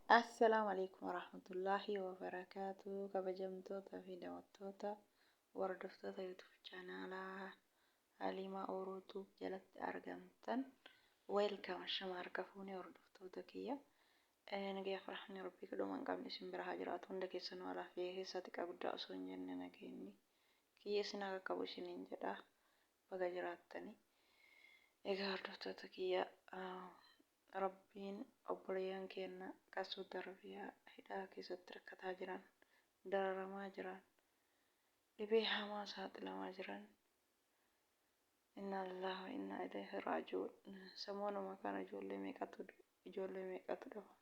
Assalaamu calaykum waraxmatullaahi wabarakaatu. Kabajamtoota fi daawwattoota hordoftoota YouTube chaanaalaa Haliimaa Oruutuu jalatti argamtan welcome shama harka fuunee hordoftoota kiyya. Nagaya faraxni rabbii kadhuma hin qabne isin bira haa jiraatu. Hunda keessanuu alaaf keessa xiqqaa guddaa osoo hin jenne nageenyi kiyya isin akka qabu isiniin jedha baga jiraattanii. Egaa hordoftoota kiyya Rabbiin obboleeyyan keenya qasuu darbiyaa hidhaa keessatti rakkataa jiran, dararamaa jiran, dhibee hamaa saaxilamaa jiran. Inna lillahi wa inna ilaihi raaji'uun. Samoonuma kana ijoollee meeqatu dhabame.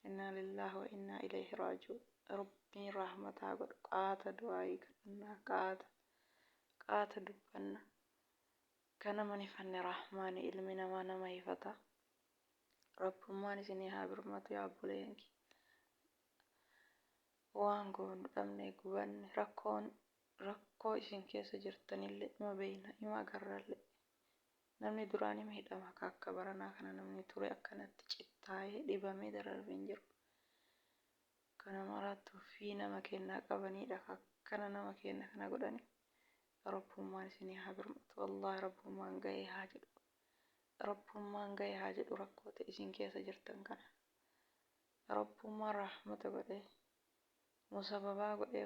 Inna lillahi wa inna ilaihi raaji'uun. Rabbiin rahmataa godhu qaata du'aayii kadhannaa qaata dubbanna. Kana manifanne rahmaani ilmi namaa nama hifata. Rabbummaan isinii haa birmatu yaa obboleeyyan kiyya. Waan goonu dhabnee gubanne rakkoo isin keessa jirtanillee ima beeyna ima agarrallee. Namni duraan ima hidhama akka baranaa kana namni ture akkanatti cittaayee dhibamee dararbee hin jiru. Kana maraattuu fi nama kennaa qabanidha akkana nama kenna kana godhani. Rabbummaan isinii haa birmatu. Wallaahi rabbummaan ga'ee haa jedhu. Rabbummaan ga'ee haa jedhu rakkoota isin keessa jirtan kana. Rabbummaan rahmata godhee musababaa godhee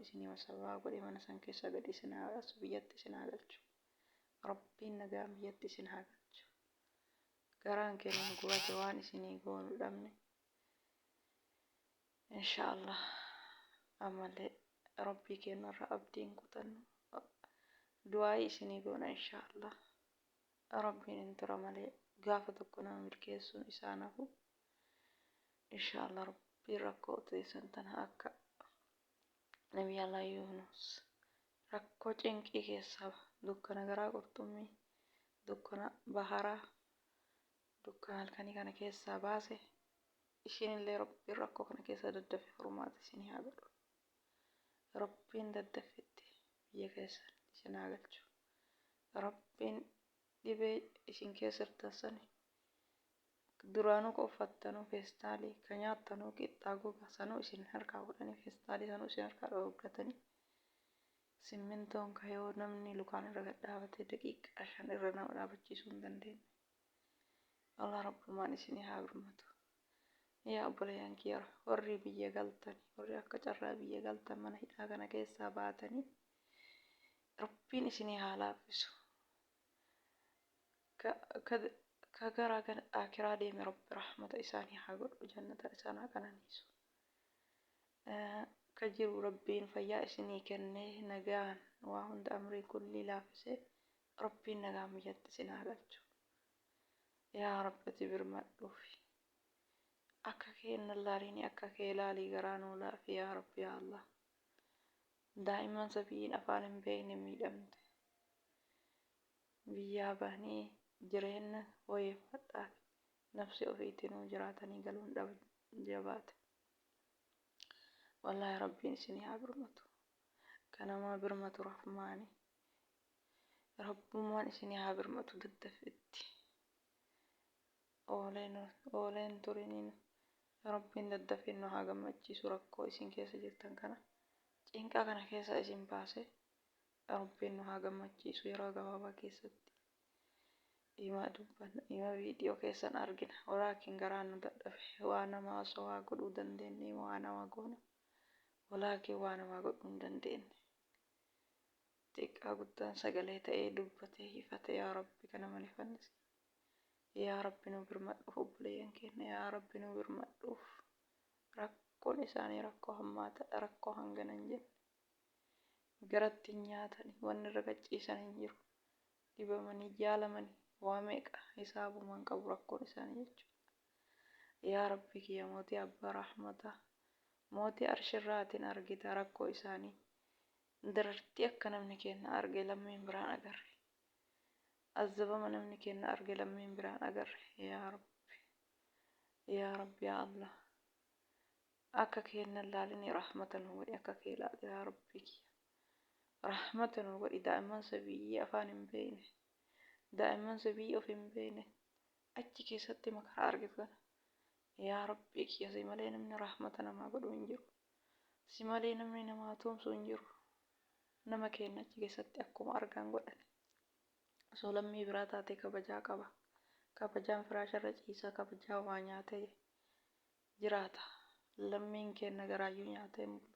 isinii musababaa godhee mana san keessa gadi isin haa baasu biyyatti isin haa galchu. Rabbiin nagaan biyyatti isin haa galchu. Garaan keenya gubate waan isinii goonu dhabne. Inshaallah ammallee rabbii keenyarra abdiin kutannu. Du'aayii isinii goona inshaallah. Rabbiin hin tura malee gaafa tokko nama milkeessuun isaa nafu. Inshaallah rabbiin rakkoo teessan tana akka Nabi Allah Yunus rakkoo cinqii keessaa dukkana garaa qurxummii dukkana baharaa dukkana halkanii kana keessaa baase ishiinillee rabbiin rakkoo kana keessa daddafe furmaata isinii haa godhu. Rabbiin daddafetti biyya keessan isin haa galchu. Rabbiin dhibee isin keessa jirtan sani duraanuu ka uffattanuu feestaalii ka nyaattanuu qixxaa gogaa sanuu isin harkaa godhanii feestaalii sanuu isin harkaa dhooggatanii simmintoon ka yoo namni lukaan irra gadhaabatee daqiiqaa 5 irra nama dhaabachiisuu hin dandeenye. Allah rabbummaan isinii haa birmatu. Yaa obboleeyyan kiyya warri biyya galtan warri akka carraa biyya galtan mana hidhaa kana keessaa baatanii Rabbiin isinii haa laaffisu. Ka gara akiraa deeme rabbi rahmata isaanii haa godhu jannata isaan haa qananiisu. Ka jiru rabbiin fayyaa isinii kennee nagaan waa hunda amrii kulli laaffisee rabbiin nagaan biyyatti isin haa galchu. Yaa rabbati birmadhuufi. Akka keenya laaliin akka kee laalii garaa nuu laafi yaa rabbi yaa Allah. Daa'imman sabiin afaan hin beekne miidhamte. Biyyaa bahanii jireenya wayyeeffadhaa nafsi ofiitinuu jiraatanii galuun jabaate. Wallaahi rabbiin isinii haa birmatu. Kanamaa birmatu rahmaani. Rabbummaan isinii haa birmatu daddafetti. Ooleen turiniin rabbiin daddafee nu haa gammachiisu rakkoo isin keessa jirtan kana. Cinqaa kana keessa isin baase rabbiin nu haa gammachiisu yeroo gabaabaa keessatti. Ima viidiyoo keessan argina. Walaakin garaan nu dadhabe waa nama osoo waa godhuu dandeenye waa nama goona. Walaakin waa nama godhuu hin dandeenye. Xiqqaa guddaan sagalee ta'ee dubbatee hifate yaa rabbi kana manifannis. Yaa rabbi nu birmadhuuf obboleeyyan keenya yaa rabbi nu birmadhuuf. Rakkoon isaanii rakkoo hammaataadha rakkoo hangana hin jenne. Garatti hin nyaatani wanni irra gachiisan hin jiru. Dhibamanii jaalamanii waa meeqa hisaabumaan qabu rakkoon isaanii jechuudha. Yaa rabbi kiyya mootii abbaa rahmataa mootii arshirraatiin argita rakkoo isaanii. Darartii akka namni keenya arge lammiin biraan agarre. Azabama namni keenya arge lammiin biraan agarre. Yaa rabbi. Yaa rabbi yaa Allah. Akka keenya laalini rahmata nu godhi akka kee laali yaa rabbi kiyya. Rahmata nu godhi daa'imman sabiyyii afaan hin beekne. Daa'imman sabiyyii of hin beekne achi keessatti makaraa argitan yaa rabbii kiyya si malee namni rahmata namaa godhu hin jiru. Si malee namni namaa tumsu hin jiru. Nama keenya achi keessatti akkuma argan godhan. Osoo lammii biraa taate kabajaa qaba. Kabajaan firaasharra ciisa, kabajaa waa nyaatee jiraata. Lammiin keenya garaayyuu nyaatee hin bulu.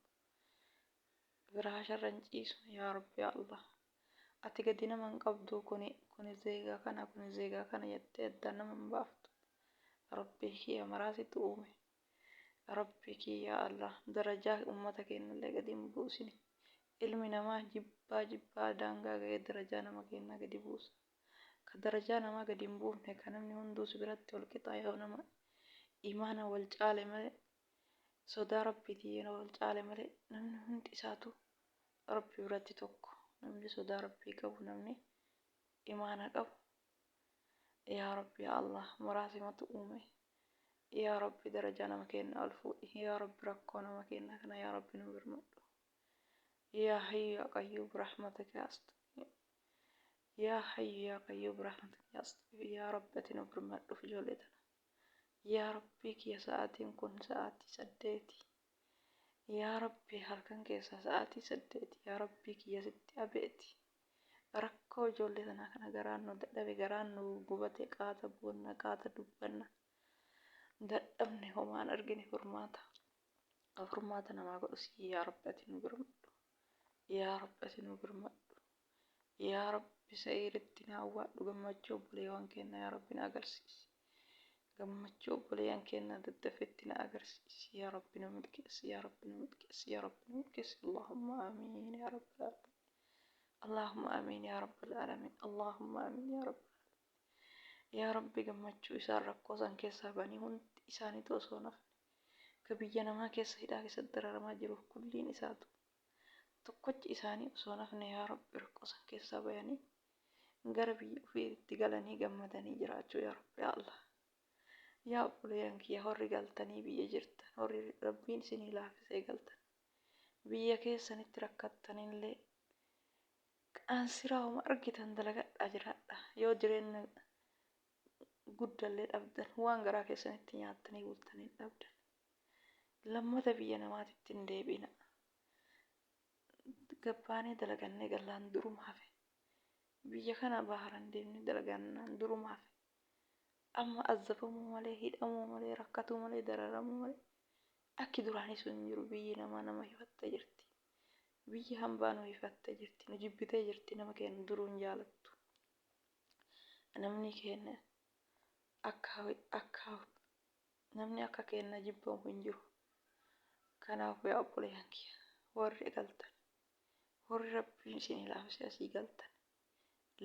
Firaasharra hin ciisu yaa rabbi yaa Allah. Ati gadi nama hin qabdu kuni zeegaa kana jettee addaan nama hin baaftu. Rabbii kiyya maraasitu uume. Rabbii kiyya Allah darajaa uummata keenyallee gadi hin buusini. Ilmi namaa jibbaa daangaa ga'ee darajaa nama keenyaa gadi buusa. Ka darajaa namaa gadi hin buufne kan namni hunduu si biratti wal qixa yoo nama imaana wal caale malee sodaa rabbiitiin wal caale malee namni hundi isaatu rabbi biratti tokko. Namni sodaa rabbii qabu namni imaana qabu yaa rabbi yaa Allah maraasimatu uume. Yaa rabbi darajaa nama keenyaa ol fuudhi. Yaa rabbi rakkoo nama keenyaa kana yaa rabbi nu birmadhu. يا حي يا قيوم برحمتك يا أستغفر. يا حي يا قيوم برحمتك يا أستغفر. يا رب تنبر مدو في جولتنا. يا ربي يا ساعتين كن ساعتي سديتي. يا ربي هلكن كيسا ساعتي سديتي. يا ربي يا ستي أبيتي. ركو جولتنا كنا غرانو دبي غرانو غوبتي قاتا بونا قاتا دبنا. دبني هما نرجني فرماتا نما قلسي يا رب تنبر مدو. يا رب أتنو برمدو. يا رب سيرتنا وادو غمچو بليوان كينا يا رب ناغرسيس. غمچو بليوان كينا ددفتنا اغرسيس. يا رب نملكس يا رب نملكس يا رب نملكس. اللهم آمين يا رب العالمين. اللهم آمين يا رب العالمين. اللهم آمين يا رب العالمين. يا رب غمچو إسان ركوسان كيسا باني هند إساني توسونف. كبيانا ما كيسا هدا كيسا درارما جروف كلين إساتو. tokkochi isaanii osoo nafne yaa rabbi rakkoosan keessaa bayanii gara biyya ofiitti galanii gammadanii jiraachuu yaa rabbi yaa Allah. Yaa obboleeyyan kiyya horri galtanii biyya jirtan horri rabbiin isinii laafisee galtan biyya keessanitti rakkattanillee qaansiraa homa argitan dalagadhaa jiraadha. Yoo jireenya guddallee dhabdan waan garaa keessanitti nyaattanii bultanii dhabdan lammata biyya namaatitti hin deebina. Gabbaanii dalagannee gallaan duruma hafe biyya kana baharan deemnee dalagannaan duruma hafe amma azzabamuu malee hidhamuu malee rakkatuu malee dararamuu malee akki duraanii sun jiru. Biyyi namaa nama hifattee jirti. Biyyi hambaa nu hifattee jirti. Nu jibbitee jirti. Nama keenya duruu hin jaalattu. Namni keenya namni akka keenya jibbamu hin jiru. Kanaafuu yaa obboleeyyan kiyya warri galtan warri rabbiin isinii laafisee asii galtan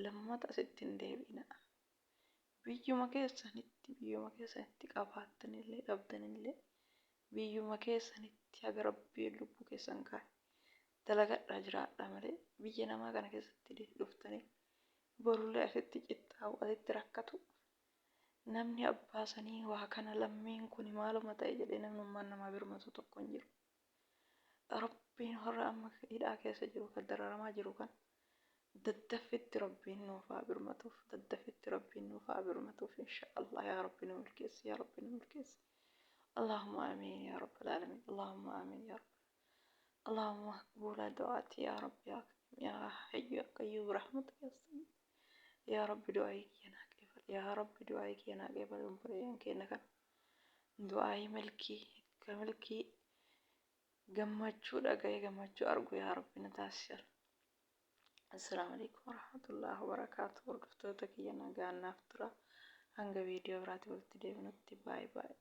lammata asitti hin deebina. Biyyuma keessanitti qabaattanillee dhabdanillee biyyuma keessanitti haga rabbiin lubbuu keessan kaa'e dalagadhaa jiraadhaa malee biyya namaa kana keessatti dhuftanii borullee asitti cittaa'u asitti rakkatu. Namni abbaasanii waa kana lammiin kun maaluma ta'e jedhee namnummaan namaa birmatu tokko hin jiru. Rabbiin horra amma hidhaa keessa jiru kan dararamaa jiru kan daddaffitti rabbiin nuuf haa birmatuuf daddaffitti rabbiin nuuf haa birmatuuf inshaallah yaa rabbi nu milkeessi yaa rabbi nu milkeessi. Allahumma amiin yaa rabbil aalamiin. Allahumma amiin yaa rabbi. Allahumma qbuula du'aati yaa rabbi yaa hayyu yaa qayyuum birahmatika yastaghfir. Yaa rabbi du'aayii kiyya naa qeebal. Yaa rabbi du'aayii kiyya naa qeebal. Obboleeyyan keenya kan du'aayii milkii gammachuu dhaga'ee gammachuu argu yaa rabbi na taasisan. Assalaamu alaikum warahmatullahi wabarakaatuh. Hordoftoota kiyya nagaan naaf tura. Hanga viidiyoo biraatti walitti deebinutti baay'ee.